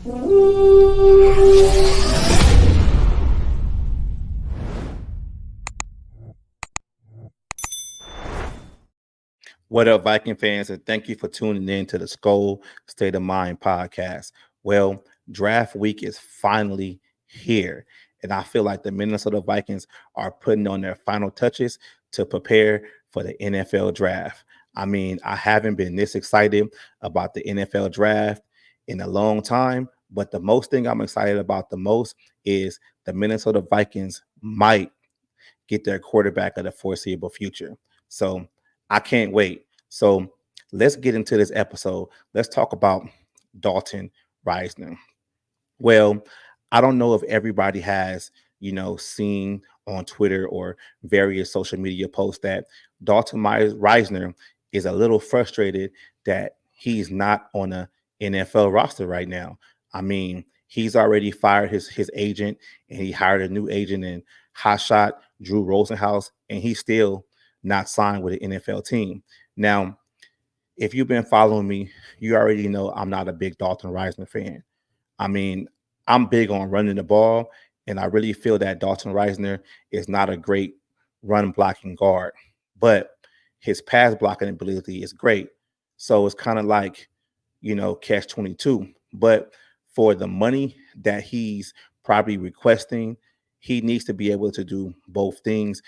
What up, Viking fans, and thank you for tuning in to the Skol State of Mind podcast. Well, draft week is finally here, and I feel like the Minnesota Vikings are putting on their final touches to prepare for the NFL draft. I mean, I haven't been this excited about the NFL draft in a long time, but the most thing I'm excited about the most is the Minnesota Vikings might get their quarterback of the foreseeable future. So I can't wait. So let's get into this episode. Let's talk about Dalton Risner. Well, I don't know if everybody has, seen on Twitter or various social media posts that Dalton Risner is a little frustrated that he's not on a NFL roster right now. I mean, he's already fired his agent and he hired a new agent in hotshot Drew Rosenhaus, and he's still not signed with an NFL team. Now, if you've been following me, you already know I'm not a big Dalton Risner fan. I mean, I'm big on running the ball, and I really feel that Dalton Risner is not a great run blocking guard, but his pass blocking ability is great. So it's kind of like, catch 22. But for the money that he's probably requesting, he needs to be able to do both things,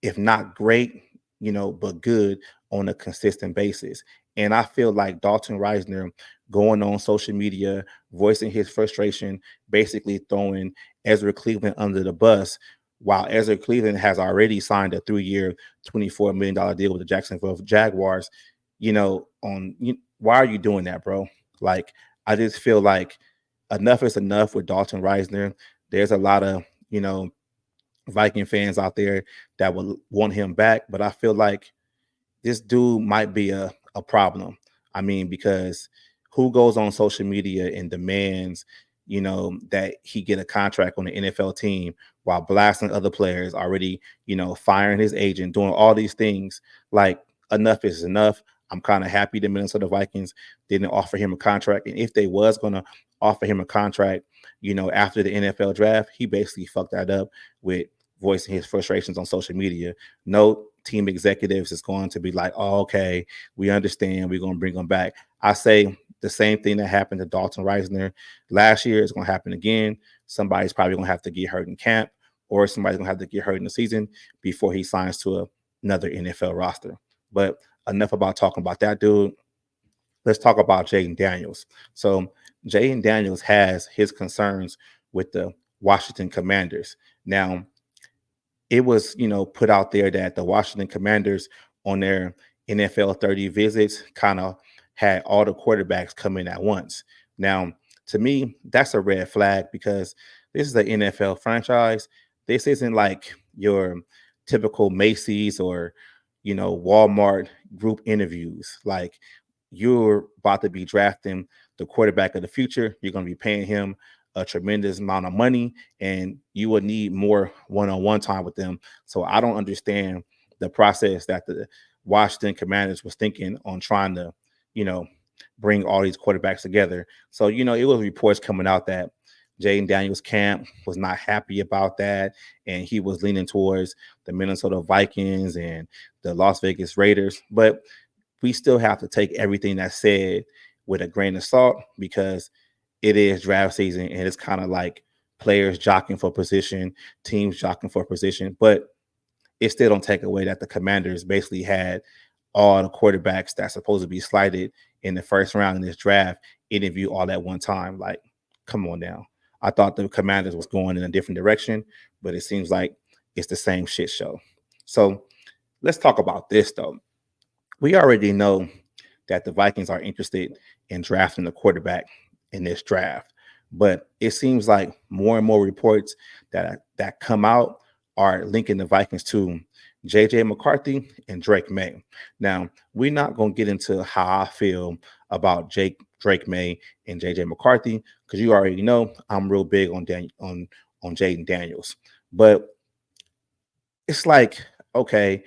if not great, but good on a consistent basis. And I feel like Dalton Risner going on social media, voicing his frustration, basically throwing Ezra Cleveland under the bus, while Ezra Cleveland has already signed a 3-year, $24 million deal with the Jacksonville Jaguars. Why are you doing that, bro? Like, I just feel like enough is enough with Dalton Risner. There's a lot of, Viking fans out there that would want him back, but I feel like this dude might be a problem. I mean, because who goes on social media and demands, that he get a contract on the NFL team while blasting other players, already, firing his agent, doing all these things? Like, enough is enough. I'm kind of happy the Minnesota Vikings didn't offer him a contract. And if they was going to offer him a contract, after the NFL draft, he basically fucked that up with voicing his frustrations on social media. No team executives is going to be like, oh, okay, we understand, we're going to bring him back. I say the same thing that happened to Dalton Risner last year is going to happen again. Somebody's probably going to have to get hurt in camp, or somebody's going to have to get hurt in the season before he signs to another NFL roster. But enough about talking about that dude. Let's talk about Jadon Daniels. So Jadon Daniels has his concerns with the Washington Commanders. Now, it was, put out there that the Washington Commanders on their NFL 30 visits kind of had all the quarterbacks come in at once. Now, to me, that's a red flag because this is an NFL franchise. This isn't like your typical Macy's or, Walmart group interviews. Like, you're about to be drafting the quarterback of the future. You're going to be paying him a tremendous amount of money, and you would need more one-on-one time with them. So I don't understand the process that the Washington Commanders was thinking on trying to, bring all these quarterbacks together. So, it was reports coming out that Jadon Daniels' camp was not happy about that, and he was leaning towards the Minnesota Vikings and the Las Vegas Raiders. But we still have to take everything that's said with a grain of salt because it is draft season and it's kind of like players jockeying for position, teams jockeying for position. But it still don't take away that the Commanders basically had all the quarterbacks that's supposed to be slighted in the first round in this draft interview all at one time. Like, come on now. I thought the Commanders was going in a different direction, but it seems like it's the same shit show. So let's talk about this, though. We already know that the Vikings are interested in drafting the quarterback in this draft, but it seems like more and more reports that come out are linking the Vikings to jjmccarthy and drakemaye. Now, we're not going to get into how I feel about drakemaye and jjmccarthy because you already know I'm real big on Jadon Daniels. But it's like, okay,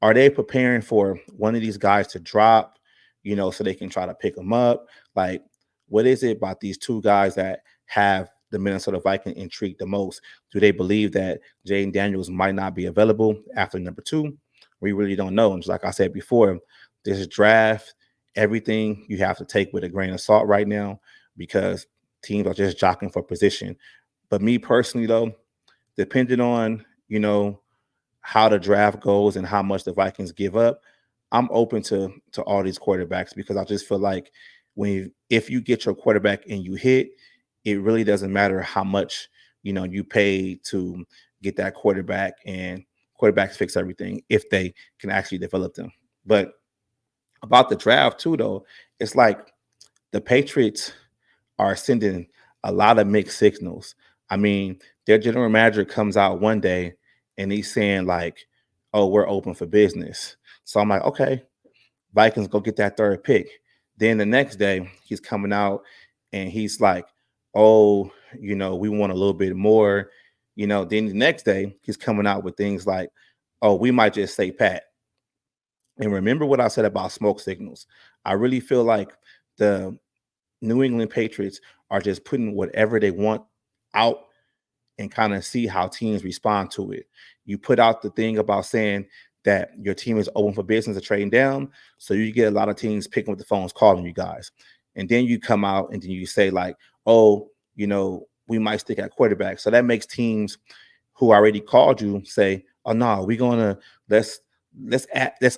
are they preparing for one of these guys to drop, so they can try to pick them up? Like, what is it about these two guys that have the Minnesota Vikings intrigued the most? Do they believe that Jaden Daniels might not be available after number 2? We really don't know. And just like I said before, this draft, everything you have to take with a grain of salt right now because teams are just jockeying for position. But me personally, though, depending on, how the draft goes and how much the Vikings give up, I'm open to all these quarterbacks because I just feel like if you get your quarterback and you hit, it really doesn't matter how much you pay to get that quarterback, and quarterbacks fix everything if they can actually develop them. But about the draft too, though, it's like the Patriots are sending a lot of mixed signals. I mean, their general manager comes out one day and he's saying like, "Oh, we're open for business." So I'm like, "Okay, Vikings go get that third pick." Then the next day he's coming out and he's like, "Oh, we want a little bit more." Then the next day he's coming out with things like, "Oh, we might just stay pat." And remember what I said about smoke signals. I really feel like the New England Patriots are just putting whatever they want out and kind of see how teams respond to it. You put out the thing about saying that your team is open for business or trading down. So you get a lot of teams picking up the phones, calling you guys. And then you come out and then you say, like, "Oh, we might stick at quarterback." So that makes teams who already called you say, "Oh no, we're gonna let's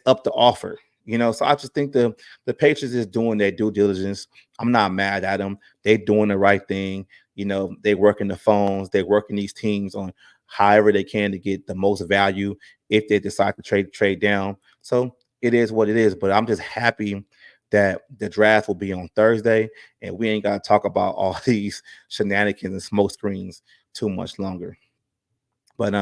up the offer." So I just think the Patriots is doing their due diligence. I'm not mad at them. They're doing the right thing. They're working the phones. They're working these teams on however they can to get the most value if they decide to trade down. So it is what it is. But I'm just happy that the draft will be on Thursday, and we ain't got to talk about all these shenanigans and smoke screens too much longer. But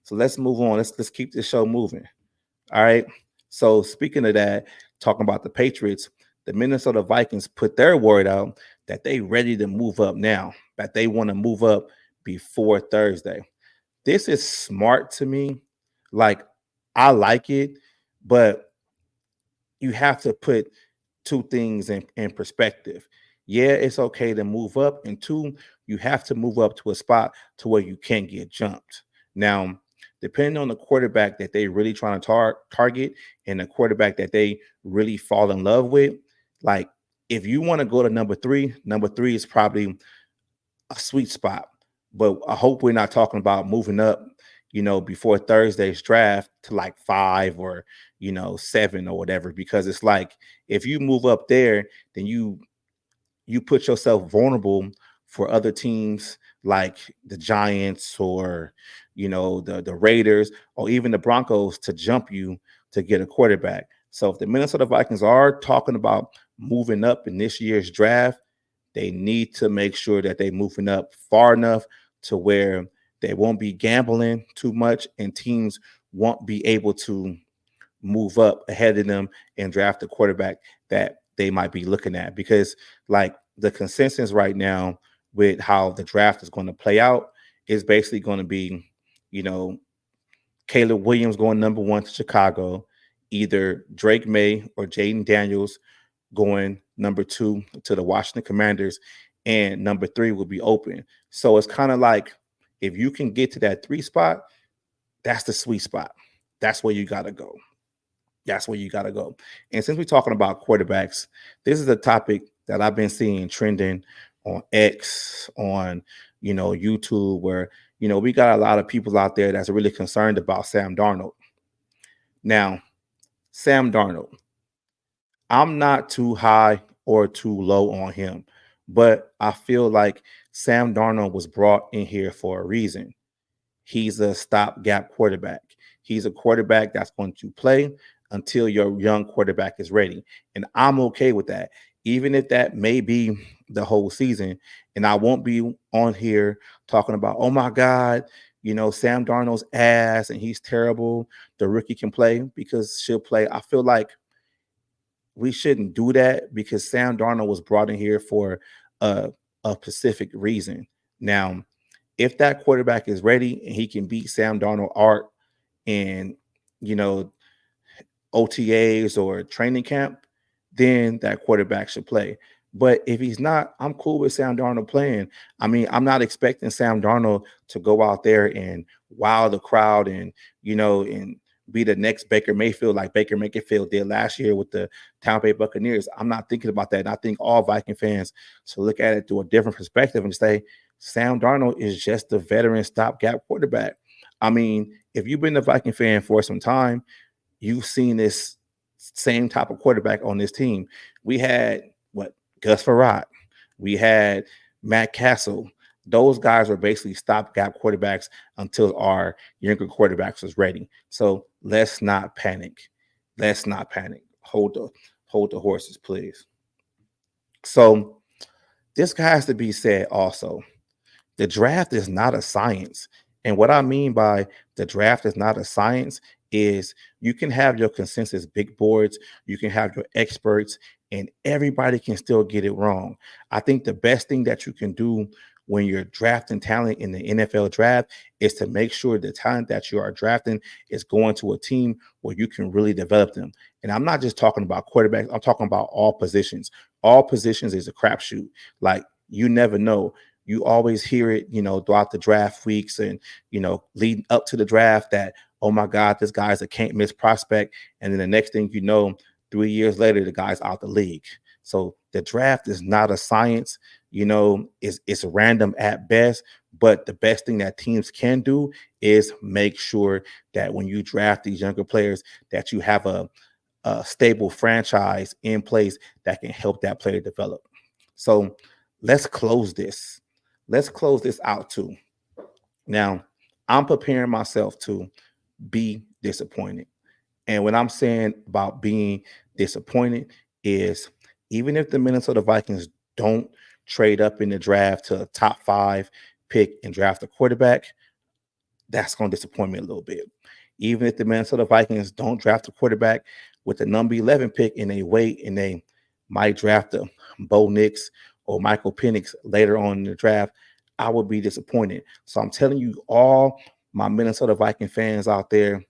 so let's move on. Let's keep this show moving. All right. So speaking of that, talking about the Patriots, the Minnesota Vikings put their word out that they ready to move up now, that they want to move up before Thursday. This is smart to me. Like, I like it, but you have to put two things in perspective. Yeah, it's okay to move up. And two, you have to move up to a spot to where you can't get jumped. Now, depending on the quarterback that they really trying to target and the quarterback that they really fall in love with, like if you want to go to number three is probably a sweet spot. But I hope we're not talking about moving up, before Thursday's draft to like 5 or 7 or whatever, because it's like if you move up there, then you put yourself vulnerable for other teams like the Giants or the Raiders or even the Broncos to jump you to get a quarterback. So if the Minnesota Vikings are talking about moving up in this year's draft, they need to make sure that they're moving up far enough to where they won't be gambling too much and teams won't be able to move up ahead of them and draft a quarterback that they might be looking at. Because like the consensus right now with how the draft is going to play out is basically going to be, Caleb Williams going number 1 to Chicago, either drakemaye or Jaden Daniels going number 2 to the Washington Commanders, and number 3 will be open. So it's kind of like if you can get to that 3 spot, that's the sweet spot. That's where you got to go. That's where you got to go. And since we're talking about quarterbacks, this is a topic that I've been seeing trending on X, on YouTube, where we got a lot of people out there that's really concerned about Sam Darnold. Now, Sam Darnold, I'm not too high or too low on him, but I feel like Sam Darnold was brought in here for a reason. He's a stopgap quarterback. He's a quarterback that's going to play until your young quarterback is ready. And I'm okay with that, even if that may be the whole season. And I won't be on here talking about, "Oh my God, Sam Darnold's ass and he's terrible. The rookie can play," because she'll play. I feel like we shouldn't do that because Sam Darnold was brought in here for a, a specific reason. Now, if that quarterback is ready and he can beat Sam Darnold art in, you know, OTAs or training camp, then that quarterback should play. But if he's not, I'm cool with Sam Darnold playing. I mean, I'm not expecting Sam Darnold to go out there and wow the crowd and, and be the next Baker Mayfield like Baker Mayfield did last year with the Tampa Bay Buccaneers. I'm not thinking about that. And I think all Viking fans should look at it through a different perspective and say, Sam Darnold is just a veteran stopgap quarterback. I mean, if you've been a Viking fan for some time, you've seen this same type of quarterback on this team. We had Gus Farad. We had Matt Castle. Those guys were basically stopgap quarterbacks until our younger quarterbacks was ready. So let's not panic. Let's not panic. Hold the horses, please. So this has to be said also. The draft is not a science. And what I mean by the draft is not a science is you can have your consensus big boards, you can have your experts, and everybody can still get it wrong. I think the best thing that you can do when you're drafting talent in the NFL draft is to make sure the talent that you are drafting is going to a team where you can really develop them. And I'm not just talking about quarterbacks, I'm talking about all positions. All positions is a crapshoot. Like, you never know. You always hear it, throughout the draft weeks and, leading up to the draft that, oh my God, this guy's a can't miss prospect. And then the next thing you know, 3 years later, the guy's out the league. So the draft is not a science, it's random at best. But the best thing that teams can do is make sure that when you draft these younger players, that you have a stable franchise in place that can help that player develop. So let's close this. Let's close this out too. Now, I'm preparing myself to be disappointed. And what I'm saying about being disappointed is even if the Minnesota Vikings don't trade up in the draft to a top 5 pick and draft a quarterback, that's going to disappoint me a little bit. Even if the Minnesota Vikings don't draft a quarterback with the number 11 pick and they wait and they might draft a Bo Nix or Michael Penix later on in the draft, I would be disappointed. So I'm telling you, all my Minnesota Viking fans out there,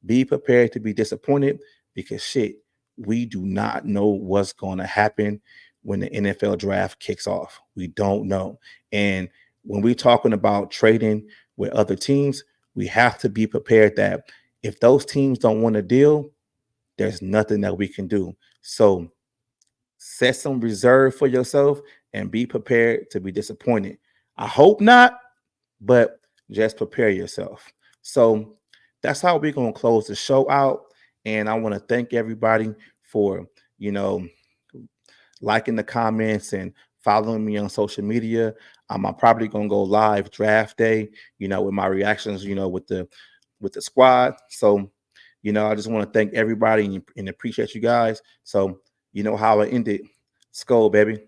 be prepared to be disappointed because shit, we do not know what's going to happen when the NFL draft kicks off. We don't know. And when we're talking about trading with other teams, we have to be prepared that if those teams don't want to deal, there's nothing that we can do. So set some reserve for yourself and be prepared to be disappointed. I hope not, but just prepare yourself. So that's how we're going to close the show out. And I want to thank everybody for, liking the comments and following me on social media. I'm probably going to go live draft day, with my reactions, with the squad. So, I just want to thank everybody and appreciate you guys. So, how I ended. Skol, baby.